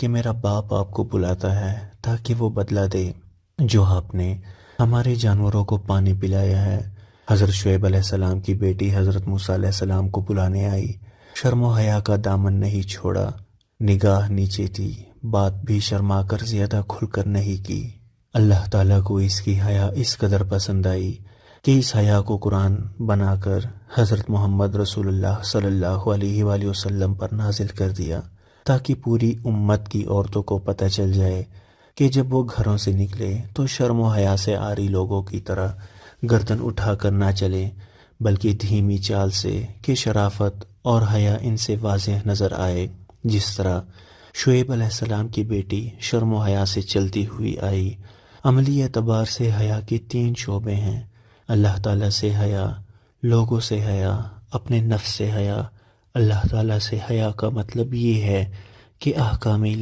کہ میرا باپ آپ کو بلاتا ہے تاکہ وہ بدلہ دے جو آپ نے ہمارے جانوروں کو پانی پلایا ہے۔ حضرت شعیب علیہ السلام کی بیٹی حضرت موسیٰ علیہ السلام کو بلانے آئی، شرم و حیا کا دامن نہیں چھوڑا، نگاہ نیچے تھی، بات بھی شرما کر زیادہ کھل کر نہیں کی۔ اللہ تعالیٰ کو اس کی حیا اس قدر پسند آئی کہ اس حیا کو قرآن بنا کر حضرت محمد رسول اللہ صلی اللہ علیہ وآلہ وسلم پر نازل کر دیا، تاکہ پوری امت کی عورتوں کو پتہ چل جائے کہ جب وہ گھروں سے نکلے تو شرم و حیا سے عاری لوگوں کی طرح گردن اٹھا کر نہ چلیں، بلکہ دھیمی چال سے، کہ شرافت اور حیا ان سے واضح نظر آئے، جس طرح شعیب علیہ السلام کی بیٹی شرم و حیا سے چلتی ہوئی آئی۔ عملی اعتبار سے حیا کے 3 شعبے ہیں: اللہ تعالیٰ سے حیا، لوگوں سے حیا، اپنے نفس سے حیا۔ اللہ تعالیٰ سے حیا کا مطلب یہ ہے کہ احکام